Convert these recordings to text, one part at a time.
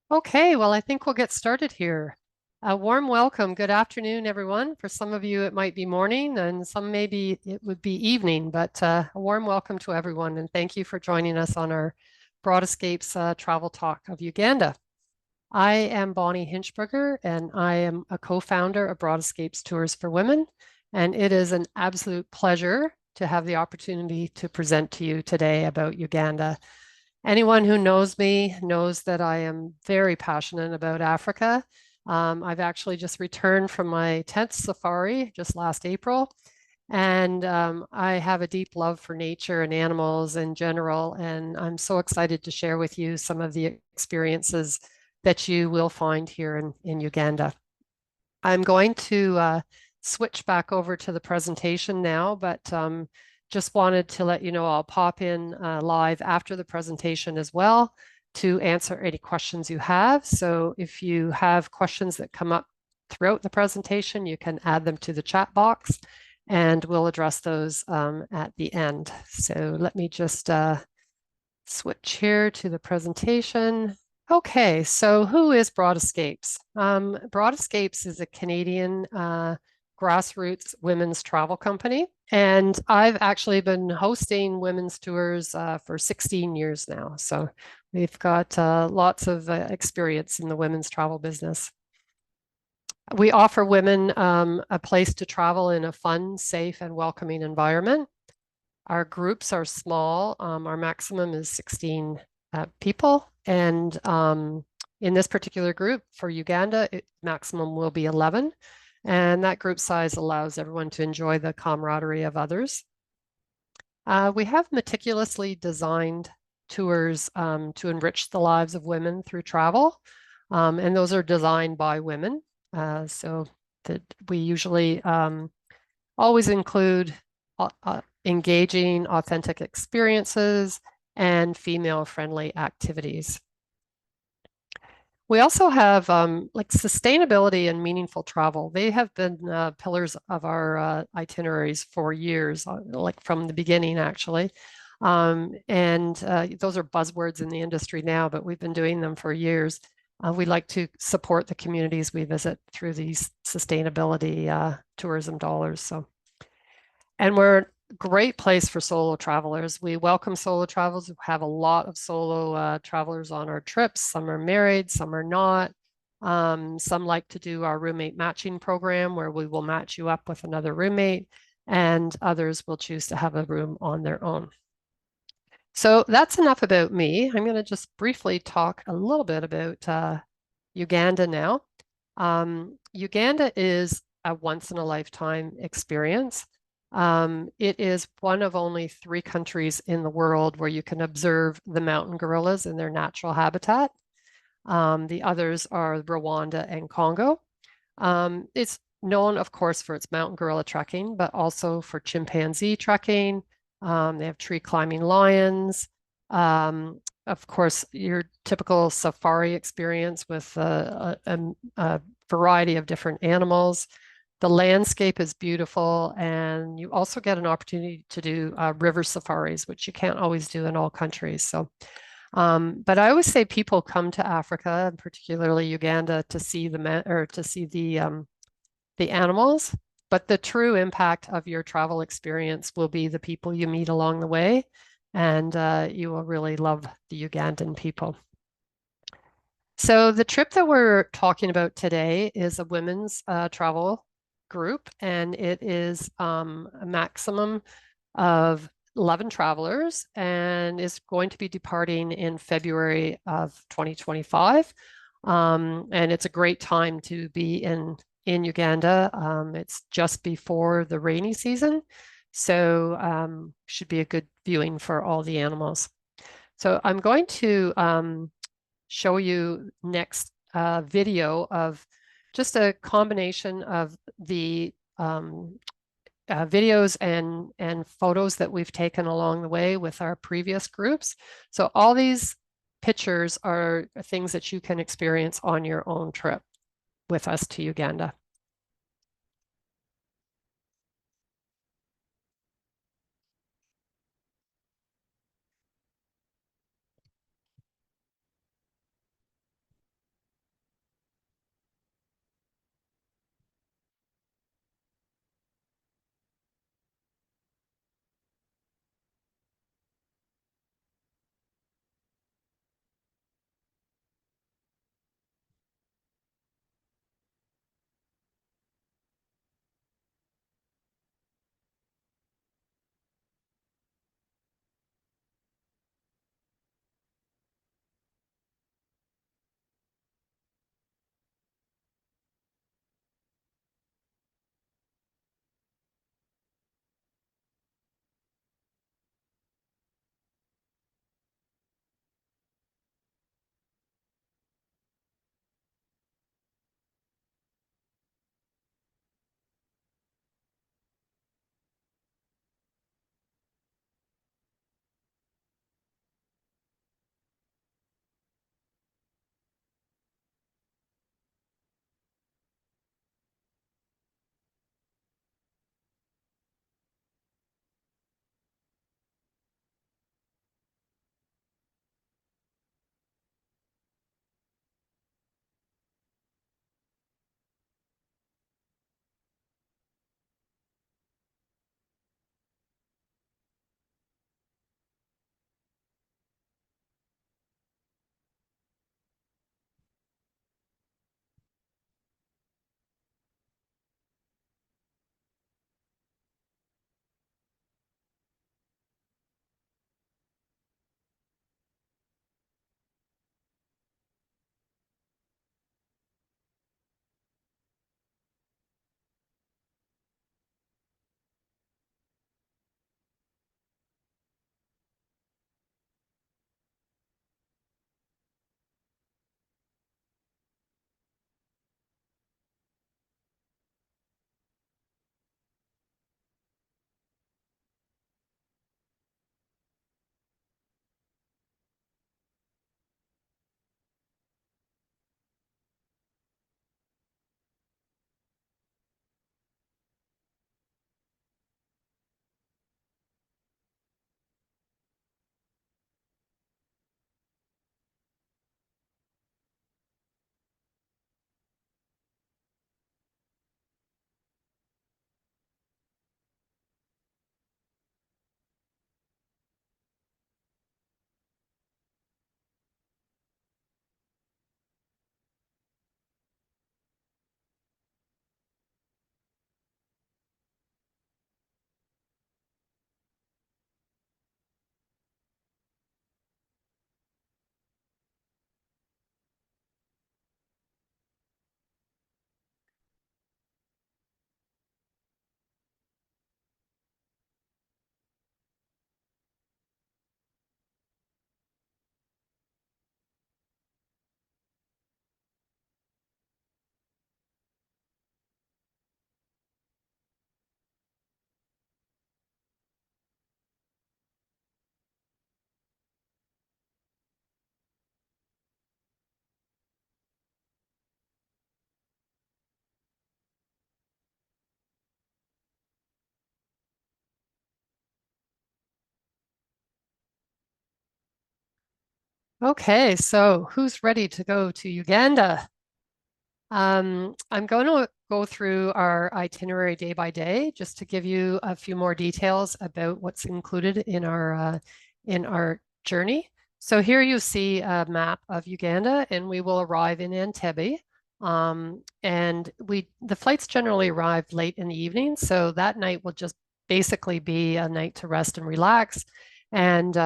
Okay, well, I think we'll get started here. A warm welcome. Good afternoon, everyone. For some of you, it might be morning, and some maybe it would be evening, but a warm welcome to everyone, and thank you for joining us on our Broad Escapes Travel Talk of Uganda. I am Bonnie Hinchberger, and I am a co-founder of Broad Escapes Tours for Women, and it is an absolute pleasure to have the opportunity to present to you today about Uganda. Anyone who knows me knows that I am very passionate about Africa. I've actually just returned from my 10th safari just last April, and I have a deep love for nature and animals in general, and I'm so excited to share with you some of the experiences that you will find here in Uganda. I'm going to switch back over to the presentation now, but just wanted to let you know I'll pop in live after the presentation as well to answer any questions you have. So if you have questions that come up throughout the presentation, you can add them to the chat box and we'll address those at the end. So let me just switch here to the presentation. Okay, so who is Broad Escapes? Broad Escapes is a Canadian grassroots women's travel company, and I've actually been hosting women's tours for 16 years now. So we've got lots of experience in the women's travel business. We offer women a place to travel in a fun, safe, and welcoming environment. Our groups are small. Our maximum is 16 people. And in this particular group for Uganda, maximum will be 11. And that group size allows everyone to enjoy the camaraderie of others. We have meticulously designed tours to enrich the lives of women through travel. And those are designed by women. So that we usually always include engaging, authentic experiences and female-friendly activities. We also have like sustainability and meaningful travel. They have been pillars of our itineraries for years, like from the beginning, actually. And those are buzzwords in the industry now, but we've been doing them for years. We like to support the communities we visit through these sustainability tourism dollars. And we're a great place for solo travelers. We welcome solo travelers. We have a lot of solo travelers on our trips. Some are married, some are not. Some like to do our roommate matching program where we will match you up with another roommate, and others will choose to have a room on their own. So that's enough about me. I'm going to just briefly talk a little bit about Uganda now. Uganda is a once in a lifetime experience. It is one of only 3 countries in the world where you can observe the mountain gorillas in their natural habitat. The others are Rwanda and Congo. It's known, of course, for its mountain gorilla trekking, but also for chimpanzee trekking. They have tree climbing lions. Of course, your typical safari experience with a variety of different animals. The landscape is beautiful, and you also get an opportunity to do river safaris, which you can't always do in all countries. But I always say people come to Africa, and particularly Uganda, to see the animals. But the true impact of your travel experience will be the people you meet along the way, and you will really love the Ugandan people. So the trip that we're talking about today is a women's travel group, and it is a maximum of 11 travelers and is going to be departing in February of 2025. And it's a great time to be in Uganda. It's just before the rainy season, so should be a good viewing for all the animals. So I'm going to show you next video of just a combination of the videos and photos that we've taken along the way with our previous groups. So all these pictures are things that you can experience on your own trip with us to Uganda. Okay, so who's ready to go to Uganda? I'm going to go through our itinerary day by day just to give you a few more details about what's included in our journey. So here you see a map of Uganda, and we will arrive in Entebbe. And the flights generally arrive late in the evening, so that night will just basically be a night to rest and relax, and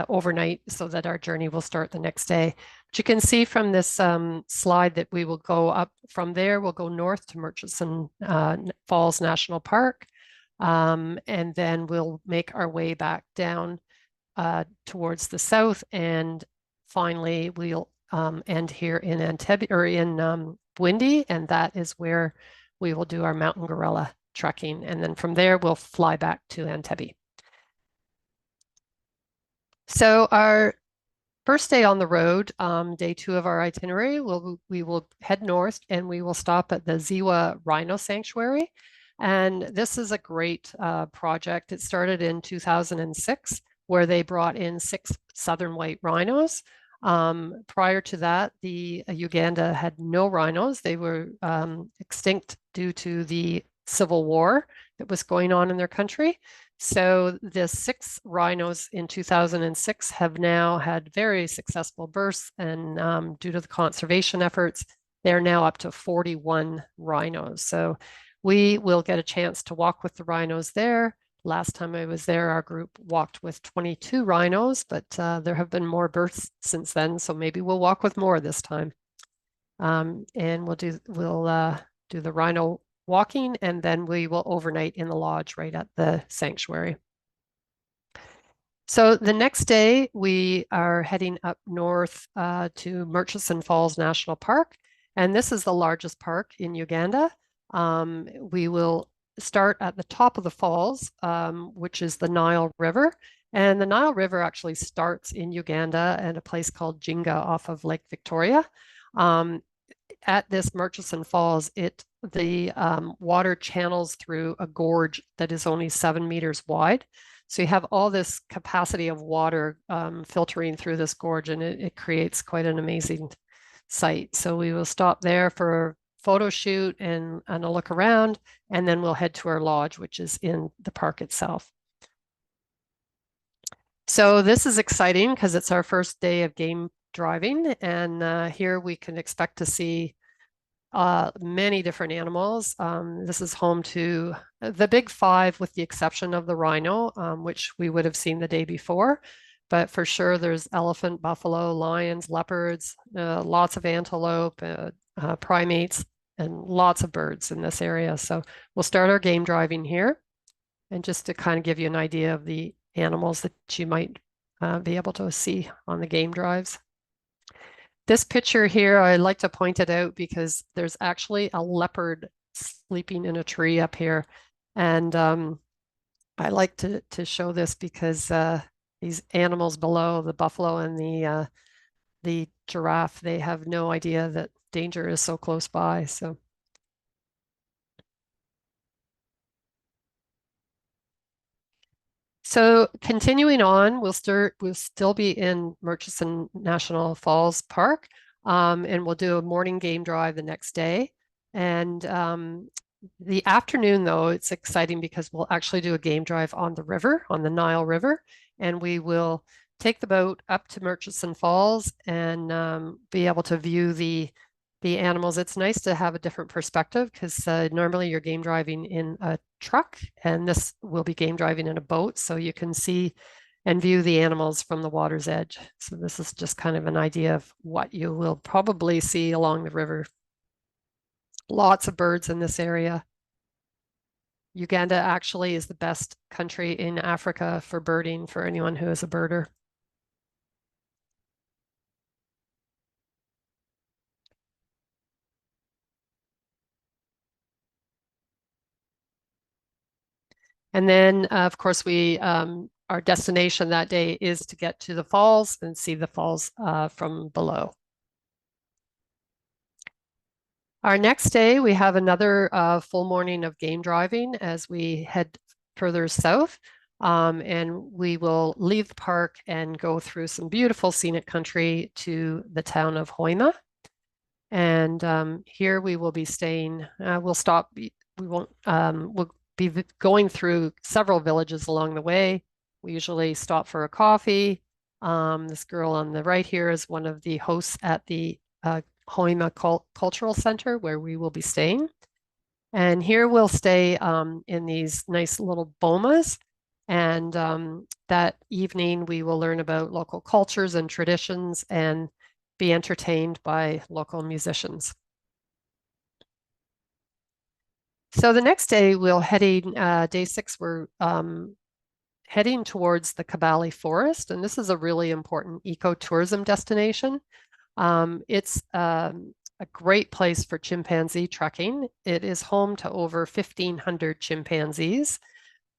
overnight, so that our journey will start the next day. But you can see from this slide that we will go up from there. We'll go north to Murchison Falls National Park, and then we'll make our way back down towards the south, and finally we'll end here in Entebbe or in Bwindi, and that is where we will do our mountain gorilla trekking, and then from there we'll fly back to Entebbe. So our first day on the road, day 2 of our itinerary, we will head north and we will stop at the Ziwa Rhino Sanctuary. And this is a great project. It started in 2006, where they brought in 6 southern white rhinos. Prior to that, Uganda had no rhinos. They were extinct due to the civil war that was going on in their country. So the 6 rhinos in 2006 have now had very successful births, and due to the conservation efforts, they're now up to 41 rhinos. So we will get a chance to walk with the rhinos there. Last time I was there, our group walked with 22 rhinos, but there have been more births since then, so maybe we'll walk with more this time. And we'll do the rhino walking, and then we will overnight in the lodge right at the sanctuary. So the next day, we are heading up north to Murchison Falls National Park, and this is the largest park in Uganda. We will start at the top of the falls, which is the Nile River. And the Nile River actually starts in Uganda at a place called Jinga off of Lake Victoria. At this Murchison Falls, the water channels through a gorge that is only 7 meters wide. So you have all this capacity of water filtering through this gorge, and it creates quite an amazing sight. So we will stop there for a photo shoot and a look around, and then we'll head to our lodge, which is in the park itself. So this is exciting because it's our first day of game driving, and here we can expect to see many different animals. This is home to the big 5, with the exception of the rhino, which we would have seen the day before. But for sure, there's elephant, buffalo, lions, leopards, lots of antelope, primates, and lots of birds in this area. So we'll start our game driving here. And just to kind of give you an idea of the animals that you might be able to see on the game drives. This picture here, I like to point it out because there's actually a leopard sleeping in a tree up here. And I like to show this because these animals below, the buffalo and the giraffe, they have no idea that danger is so close by. So continuing on, we'll still be in Murchison National Falls Park, and we'll do a morning game drive the next day. And the afternoon, though, it's exciting because we'll actually do a game drive on the river, on the Nile River, and we will take the boat up to Murchison Falls and be able to view the animals. It's nice to have a different perspective because normally you're game driving in a truck, and this will be game driving in a boat, so you can see and view the animals from the water's edge. So this is just kind of an idea of what you will probably see along the river. Lots of birds in this area. Uganda actually is the best country in Africa for birding for anyone who is a birder. And then, of course, our destination that day is to get to the falls and see the falls from below. Our next day, we have another full morning of game driving as we head further south. And we will leave the park and go through some beautiful scenic country to the town of Hoima. And here we will be staying. We'll stop. We won't. We'll be going through several villages along the way. We usually stop for a coffee. This girl on the right here is one of the hosts at the Hoima Cultural Center where we will be staying. And here we'll stay in these nice little bomas. And that evening, we will learn about local cultures and traditions and be entertained by local musicians. So the next day, day 6, we're heading towards the Kabale Forest. And this is a really important ecotourism destination. It's a great place for chimpanzee trekking. It is home to over 1,500 chimpanzees,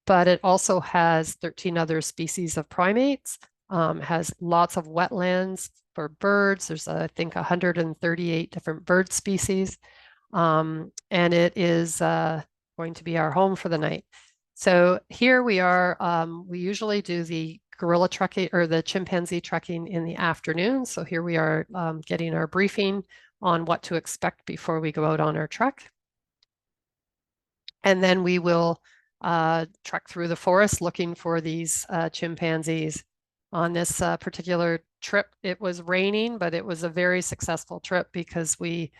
but it also has 13 other species of primates, has lots of wetlands for birds. There's, I think, 138 different bird species, and it is going to be our home for the night. So here we are. We usually do the gorilla trekking or the chimpanzee trekking in the afternoon. So here we are getting our briefing on what to expect before we go out on our trek. And then we will trek through the forest looking for these chimpanzees. On this particular trip, it was raining, but it was a very successful trip because we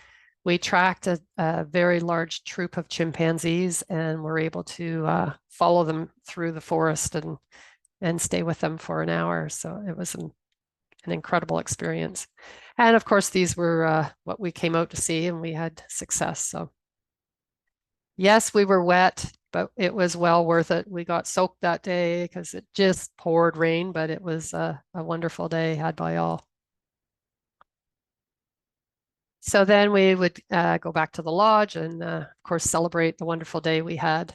tracked a very large troop of chimpanzees and were able to follow them through the forest and stay with them for an hour. So it was an incredible experience. And of course, these were what we came out to see, and we had success. So yes, we were wet, but it was well worth it. We got soaked that day because it just poured rain, but it was a wonderful day had by all. So then we would go back to the lodge and, of course, celebrate the wonderful day we had.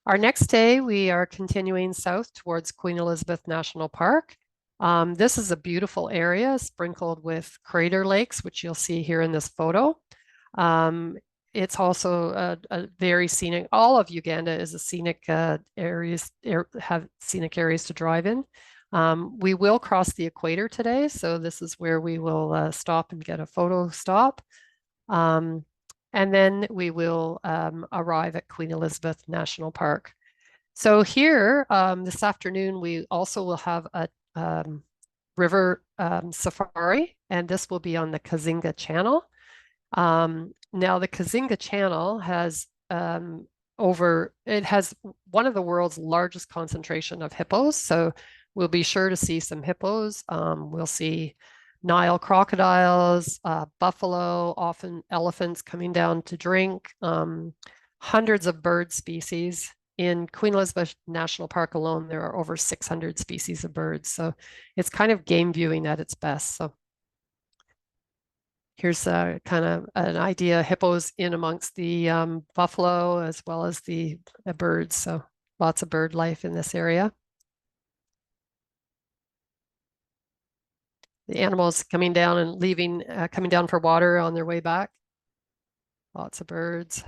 Our next day, we are continuing south towards Queen Elizabeth National Park. This is a beautiful area sprinkled with crater lakes, which you'll see here in this photo. It's also a very scenic, all of Uganda is a scenic have scenic areas to drive in. We will cross the equator today, so this is where we will stop and get a photo stop. And then we will arrive at Queen Elizabeth National Park. So here, this afternoon, we also will have a river safari, and this will be on the Kazinga Channel. Now, the Kazinga Channel has it has one of the world's largest concentration of hippos. So we'll be sure to see some hippos. We'll see Nile crocodiles, buffalo, often elephants coming down to drink, hundreds of bird species. In Queen Elizabeth National Park alone, there are over 600 species of birds. So it's kind of game viewing at its best. So here's kind of an idea, hippos in amongst the buffalo as well as the birds. So lots of bird life in this area. The animals coming down and leaving, coming down for water on their way back. Lots of birds.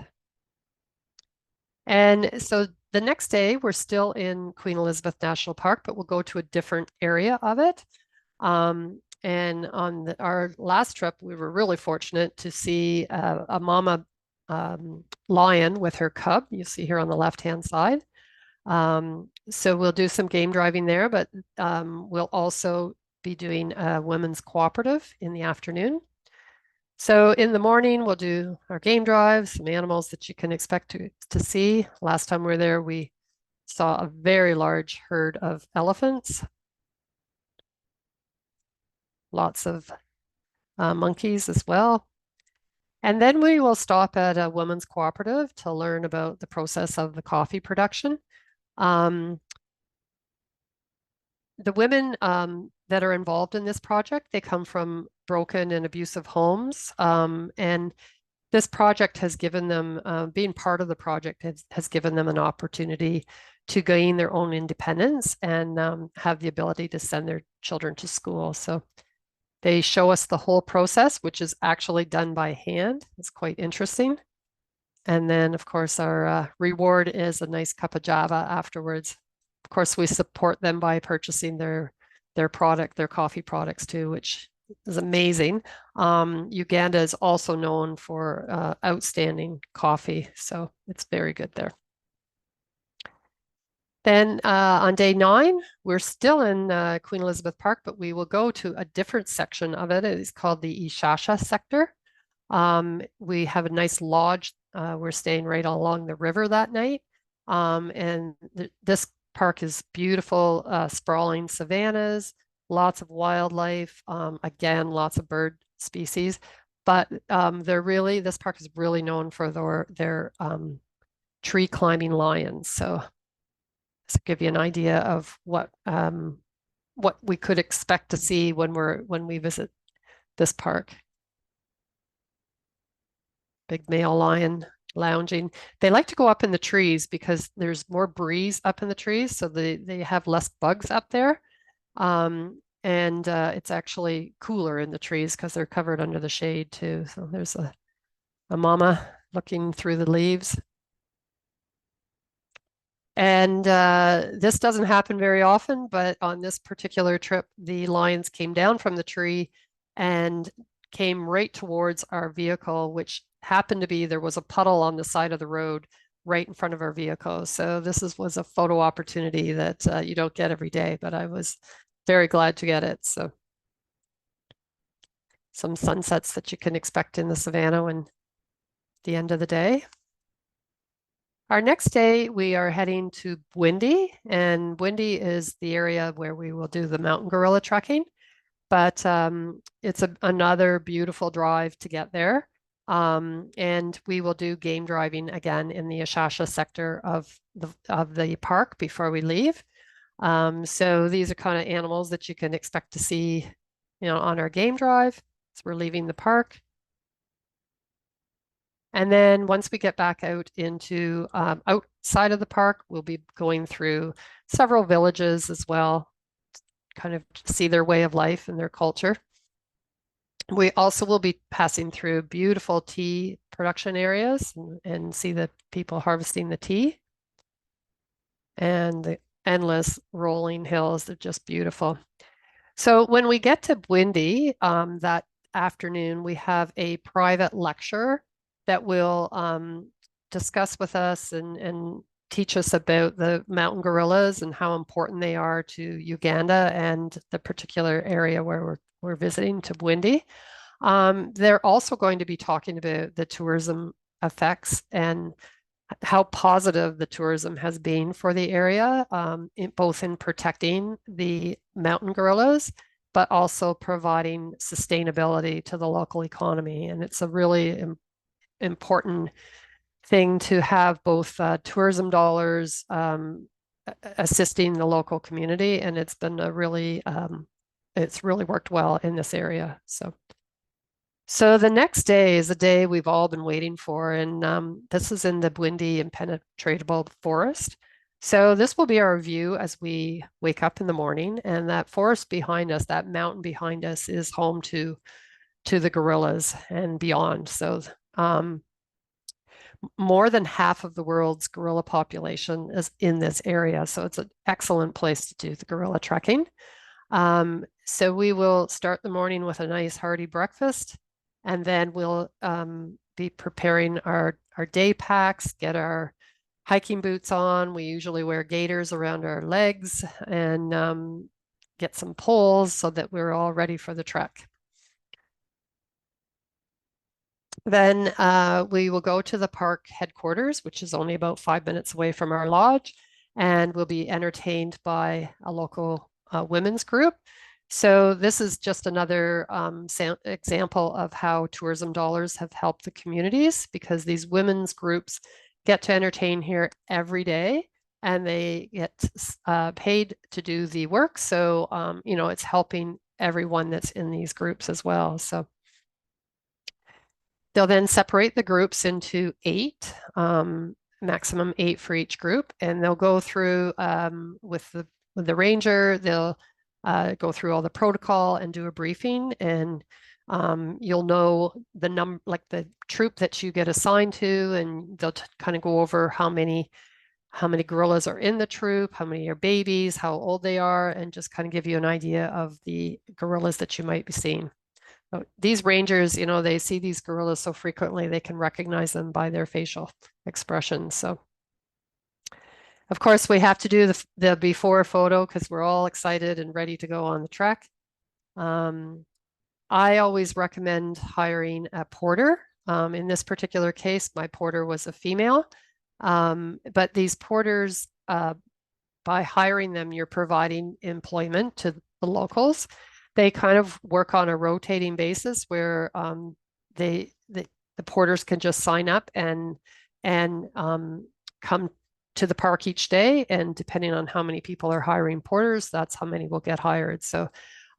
And so the next day, we're still in Queen Elizabeth National Park, but we'll go to a different area of it. And on our last trip, we were really fortunate to see a mama lion with her cub. You see here on the left-hand side. So we'll do some game driving there, but we'll also be doing a women's cooperative in the afternoon. So in the morning, we'll do our game drives, some animals that you can expect to see. Last time we were there, we saw a very large herd of elephants. Lots of monkeys as well. And then we will stop at a women's cooperative to learn about the process of the coffee production. The women that are involved in this project, they come from broken and abusive homes. And this project has given them, being part of the project has given them an opportunity to gain their own independence and have the ability to send their children to school. So they show us the whole process, which is actually done by hand. It's quite interesting. And then, of course, our reward is a nice cup of Java afterwards. Of course, we support them by purchasing their product, their coffee products too, which is amazing. Uganda is also known for outstanding coffee, so it's very good there. Then on day 9, we're still in Queen Elizabeth Park, but we will go to a different section of it. It's called the Ishasha sector. We have a nice lodge. We're staying right along the river that night. And this park is beautiful, sprawling savannas, lots of wildlife, again, lots of bird species. But this park is really known for their tree climbing lions. So to give you an idea of what we could expect to see when we visit this park. Big male lion lounging. They like to go up in the trees because there's more breeze up in the trees, so they have less bugs up there. And it's actually cooler in the trees because they're covered under the shade too. So there's a mama looking through the leaves. And this doesn't happen very often, but on this particular trip, the lions came down from the tree and came right towards our vehicle, which happened to be there was a puddle on the side of the road right in front of our vehicle. So this was a photo opportunity that you don't get every day, but I was very glad to get it. So some sunsets that you can expect in the savannah when the end of the day. Our next day, we are heading to Bwindi, and Bwindi is the area where we will do the mountain gorilla trekking. But it's another beautiful drive to get there. And we will do game driving again in the Ishasha sector of the park before we leave. So these are kind of animals that you can expect to see, on our game drive. So we're leaving the park. And then once we get back out into outside of the park, we'll be going through several villages as well, kind of see their way of life and their culture. We also will be passing through beautiful tea production areas and see the people harvesting the tea. And the endless rolling hills, they're just beautiful. So when we get to Bwindi that afternoon, we have a private lecture that will discuss with us and teach us about the mountain gorillas and how important they are to Uganda and the particular area where we're visiting, to Bwindi. They're also going to be talking about the tourism effects and how positive the tourism has been for the area, both in protecting the mountain gorillas, but also providing sustainability to the local economy. And it's a really important thing to have both tourism dollars assisting the local community, and it's been it's really worked well in this area. So the next day is the day we've all been waiting for, and this is in the Bwindi impenetrable forest. So this will be our view as we wake up in the morning, and that forest behind us, that mountain behind us, is home to the gorillas and beyond. So more than half of the world's gorilla population is in this area. So it's an excellent place to do the gorilla trekking. So we will start the morning with a nice hearty breakfast, and then we'll be preparing our day packs, get our hiking boots on. We usually wear gaiters around our legs and get some poles so that we're all ready for the trek. Then we will go to the park headquarters, which is only about 5 minutes away from our lodge, and we'll be entertained by a local women's group. So this is just another example of how tourism dollars have helped the communities, because these women's groups get to entertain here every day, and they get paid to do the work. So, it's helping everyone that's in these groups as well. So they'll then separate the groups into 8, maximum 8 for each group, and they'll go through with the ranger. They'll go through all the protocol and do a briefing, and you'll know the like the troop that you get assigned to, and they'll kind of go over how many gorillas are in the troop, how many are babies, how old they are, and just kind of give you an idea of the gorillas that you might be seeing. So these rangers, they see these gorillas so frequently they can recognize them by their facial expressions. So, of course, we have to do the before photo because we're all excited and ready to go on the trek. I always recommend hiring a porter. In this particular case, my porter was a female. But these porters, by hiring them, you're providing employment to the locals. They kind of work on a rotating basis where the porters can just sign up and come to the park each day. And depending on how many people are hiring porters, that's how many will get hired. So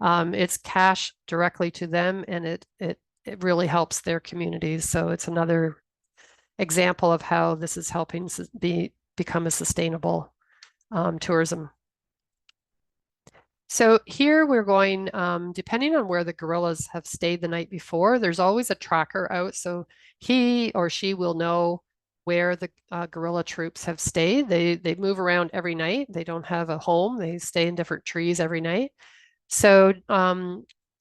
it's cash directly to them, and it really helps their communities. So it's another example of how this is helping become a sustainable tourism. So here we're going, depending on where the gorillas have stayed the night before, there's always a tracker out. So he or she will know where the gorilla troops have stayed. They move around every night. They don't have a home. They stay in different trees every night. So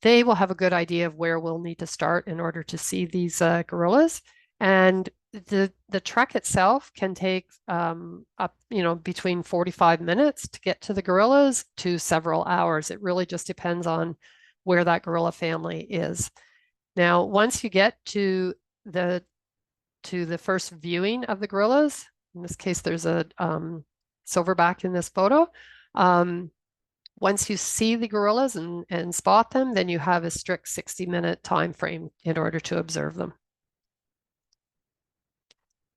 they will have a good idea of where we'll need to start in order to see these gorillas. And the trek itself can take up, between 45 minutes to get to the gorillas to several hours. It really just depends on where that gorilla family is. Now, once you get to the first viewing of the gorillas, in this case, there's a silverback in this photo. Once you see the gorillas and spot them, then you have a strict 60-minute time frame in order to observe them.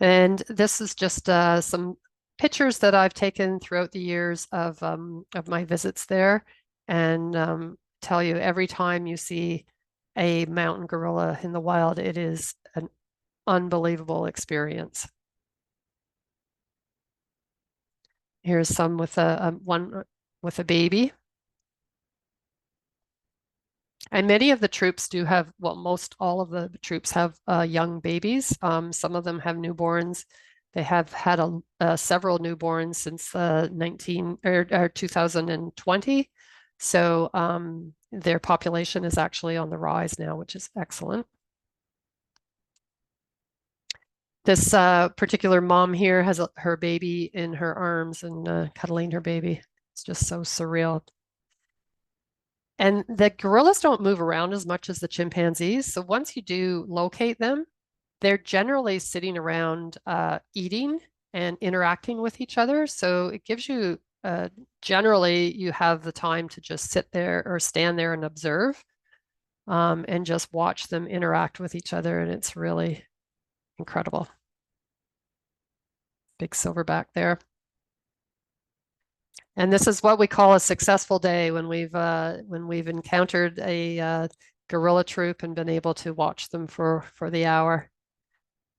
And this is just some pictures that I've taken throughout the years of my visits there, and tell you every time you see a mountain gorilla in the wild, it is an unbelievable experience. Here's some with one with a baby. And many of the troops do have, well, most all of the troops have young babies. Some of them have newborns. They have had several newborns since 2020. So their population is actually on the rise now, which is excellent. This particular mom here has her baby in her arms and cuddling her baby. It's just so surreal. And the gorillas don't move around as much as the chimpanzees. So once you do locate them, they're generally sitting around eating and interacting with each other. So it gives you, generally, you have the time to just sit there or stand there and observe and just watch them interact with each other. And it's really incredible. Big silverback there. And this is what we call a successful day when we've encountered a gorilla troop and been able to watch them for the hour.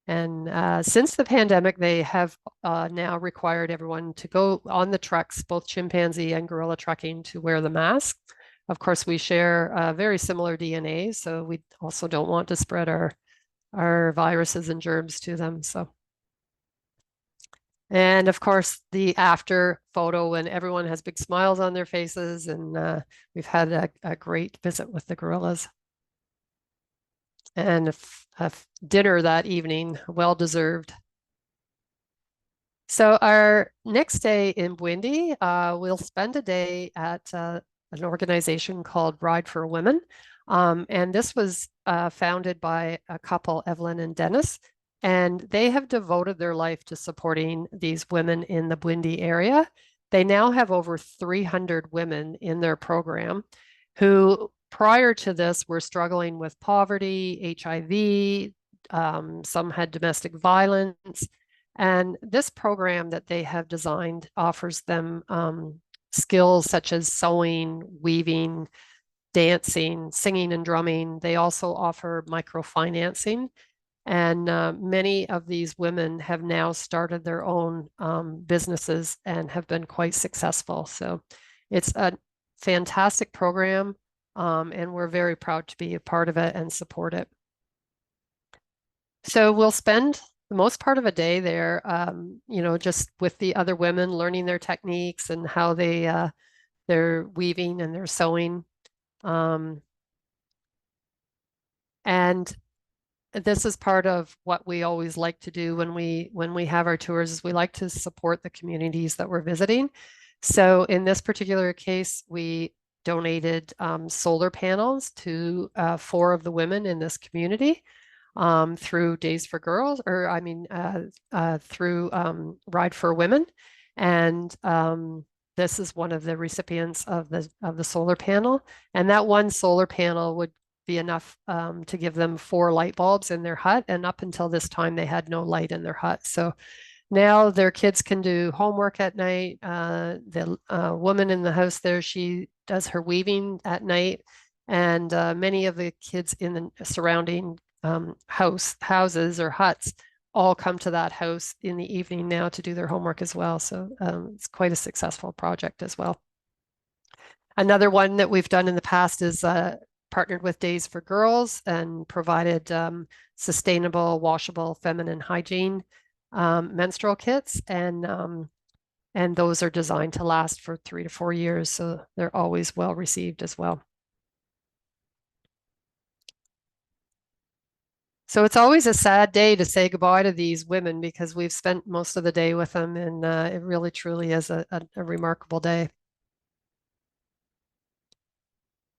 And since the pandemic, they have now required everyone to go on the treks, both chimpanzee and gorilla trekking, to wear the mask. Of course, we share very similar DNA, so we also don't want to spread our viruses and germs to them. So. And of course, the after photo when everyone has big smiles on their faces, and we've had a great visit with the gorillas. And a dinner that evening, well deserved. So our next day in Bwindi, we'll spend a day at an organization called Ride for Women. And this was founded by a couple, Evelyn and Dennis. And they have devoted their life to supporting these women in the Bwindi area. They now have over 300 women in their program who, prior to this, were struggling with poverty, HIV, some had domestic violence. And this program that they have designed offers them skills such as sewing, weaving, dancing, singing, and drumming. They also offer microfinancing. And many of these women have now started their own businesses and have been quite successful. So it's fantastic program, and we're very proud to be a part of it and support it. So we'll spend the most part of a day there, just with the other women, learning their techniques and how they're weaving and they're sewing. And this is part of what we always like to do when we have our tours is we like to support the communities that we're visiting. So in this particular case, we donated solar panels to 4 of the women in this community through Days for Girls, or I mean, through Ride for Women. And this is one of the recipients of the solar panel. And that one solar panel would be enough to give them 4 light bulbs in their hut. And up until this time, they had no light in their hut. So now their kids can do homework at night. The woman in the house there, she does her weaving at night. And many of the kids in the surrounding houses or huts all come to that house in the evening now to do their homework as well. So it's quite a successful project as well. Another one that we've done in the past is partnered with Days for Girls and provided sustainable, washable, feminine hygiene menstrual kits, and those are designed to last for 3 to 4 years, so they're always well received as well. So it's always a sad day to say goodbye to these women because we've spent most of the day with them, and it really truly is a remarkable day.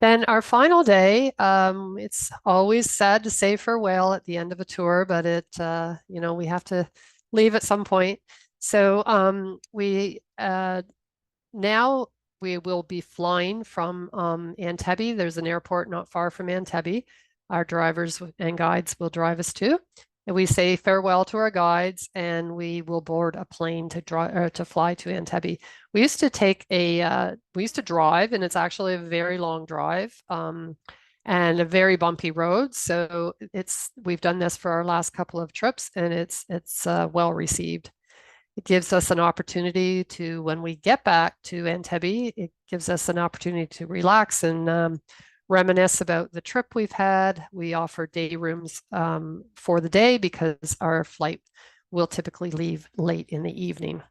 Then our final day, it's always sad to say farewell at the end of a tour, but we have to leave at some point. So now we will be flying from Entebbe. There's an airport not far from Entebbe. Our drivers and guides will drive us to. And we say farewell to our guides, and we will board a plane to fly to Entebbe. We used to drive, and it's actually a very long drive and a very bumpy road. So we've done this for our last couple of trips, and it's well received. It gives us an opportunity to, when we get back to Entebbe, it gives us an opportunity to relax and reminisce about the trip we've had. We offer day rooms for the day because our flight will typically leave late in the evening.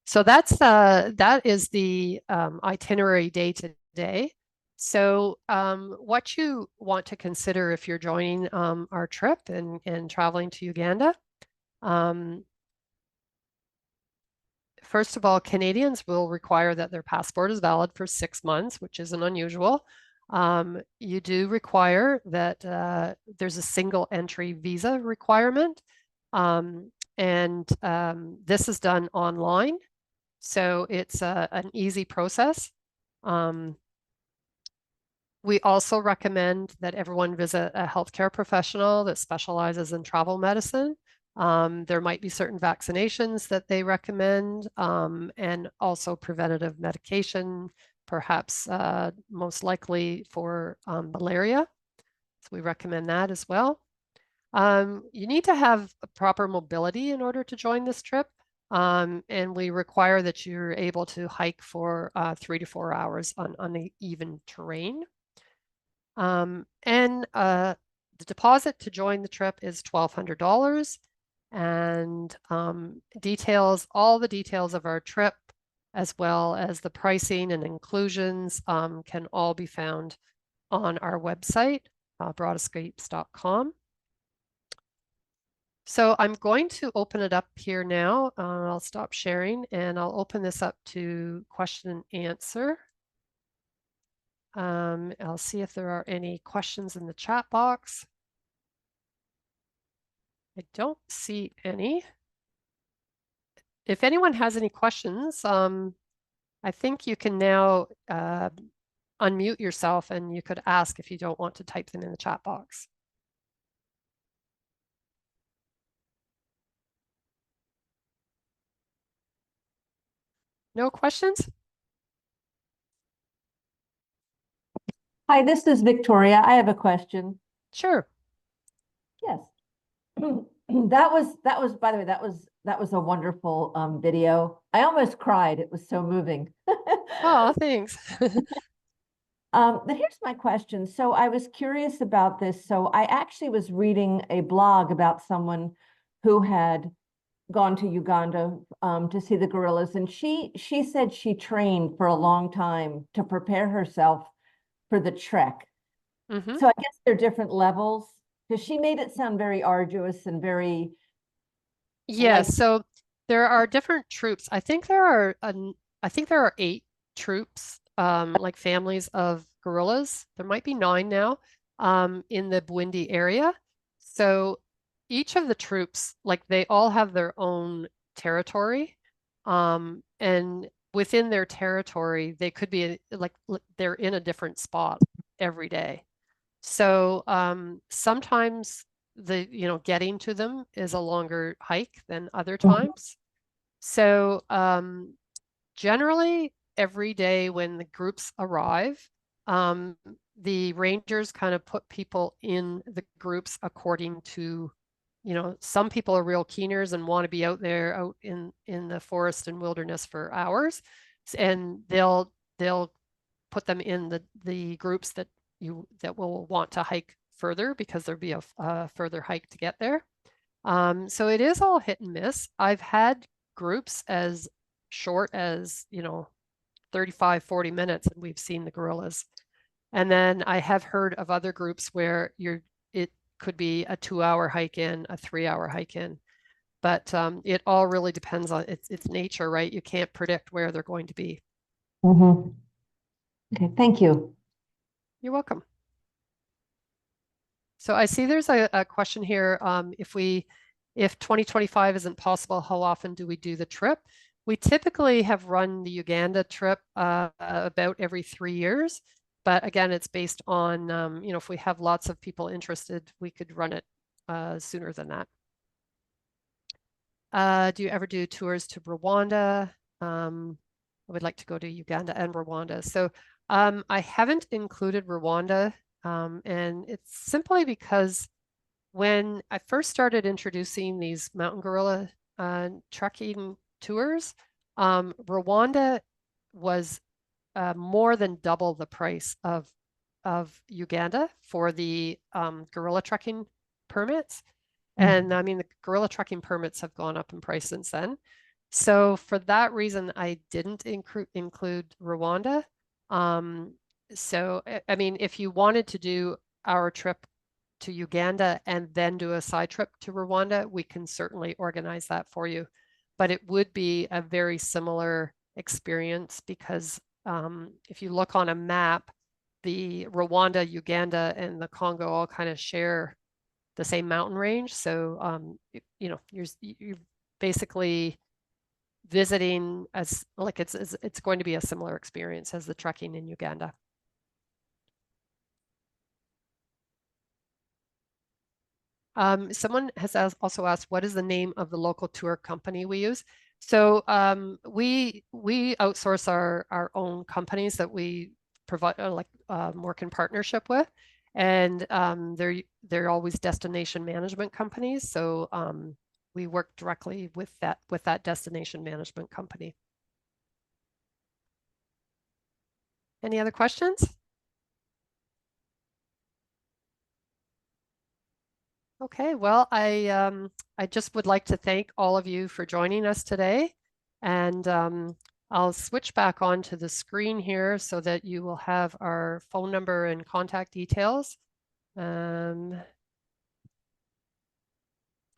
So that is the itinerary day to day. So what you want to consider if you're joining our trip and traveling to Uganda, first of all, Canadians will require that their passport is valid for 6 months, which isn't unusual. You do require that there's a single entry visa requirement, and this is done online. So it's an easy process. We also recommend that everyone visit a healthcare professional that specializes in travel medicine. There might be certain vaccinations that they recommend, and also preventative medication, perhaps most likely for malaria. So we recommend that as well. You need to have a proper mobility in order to join this trip. And we require that you're able to hike for 3 to 4 hours on uneven terrain. And the deposit to join the trip is $1,200, and all the details of our trip, as well as the pricing and inclusions, can all be found on our website, broadescapes.com. So I'm going to open it up here now. I'll stop sharing and I'll open this up to question and answer. I'll see if there are any questions in the chat box. I don't see any. If anyone has any questions, I think you can now unmute yourself and you could ask if you don't want to type them in the chat box. No questions? Hi, this is Victoria. I have a question. Sure. Yes. By the way, that was That was a wonderful video. I almost cried. It was so moving. Oh, thanks. But here's my question. So I was curious about this. So I actually was reading a blog about someone who had gone to Uganda to see the gorillas, and she said she trained for a long time to prepare herself for the trek. Hmm. So I guess there are different levels because she made it sound very arduous and very like. Yes, so there are different troops. I think there are 8 troops, like families of gorillas. There might be 9 now, in the Bwindi area. So each of the troops, like they all have their own territory, and within their territory, they could be like they're in a different spot every day. So sometimes getting to them is a longer hike than other times. So generally, every day when the groups arrive, um, the rangers kind of put people in the groups according to, some people are real keeners and want to be out there, out in the forest and wilderness for hours, and they'll put them in the groups that will want to hike further because there'll be a further hike to get there. So it is all hit and miss. I've had groups as short as, 35, 40 minutes, and we've seen the gorillas. And then I have heard of other groups where it could be a 2-hour hike in, a 3-hour hike in. But it all really depends on its nature, right? You can't predict where they're going to be. Mhm. Okay, thank you. You're welcome. So I see there's a question here. If 2025 isn't possible, how often do we do the trip? We typically have run the Uganda trip about every 3 years, but again, it's based on, if we have lots of people interested, we could run it sooner than that. Do you ever do tours to Rwanda? I would like to go to Uganda and Rwanda. So I haven't included Rwanda, and it's simply because when I first started introducing these mountain gorilla trekking tours, Rwanda was more than double the price of Uganda for the gorilla trekking permits. And I mean, the gorilla trekking permits have gone up in price since then. So for that reason, I didn't include Rwanda. Um, so, I mean, if you wanted to do our trip to Uganda and then do a side trip to Rwanda, we can certainly organize that for you. But it would be a very similar experience because if you look on a map, the Rwanda, Uganda, and the Congo all kind of share the same mountain range. So, you're basically visiting as like it's going to be a similar experience as the trekking in Uganda. Someone has also asked, what is the name of the local tour company we use? So we outsource our own companies that we provide work in partnership with, and they're always destination management companies. So we work directly with that destination management company. Any other questions? Okay, well, I just would like to thank all of you for joining us today, and I'll switch back onto the screen here so that you will have our phone number and contact details.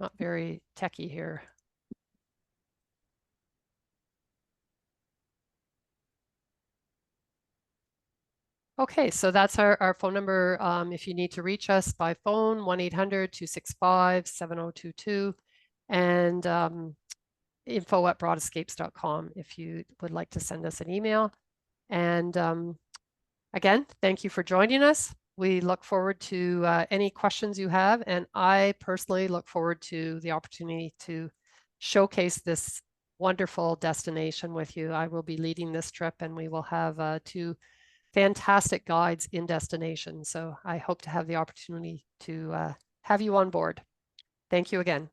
Not very techy here. Okay, so that's our phone number. If you need to reach us by phone, 1-800-265-7022, and info@broadescapes.com if you would like to send us an email. And again, thank you for joining us. We look forward to any questions you have, and I personally look forward to the opportunity to showcase this wonderful destination with you. I will be leading this trip, and we will have 2 fantastic guides in destination. So I hope to have the opportunity to have you on board. Thank you again.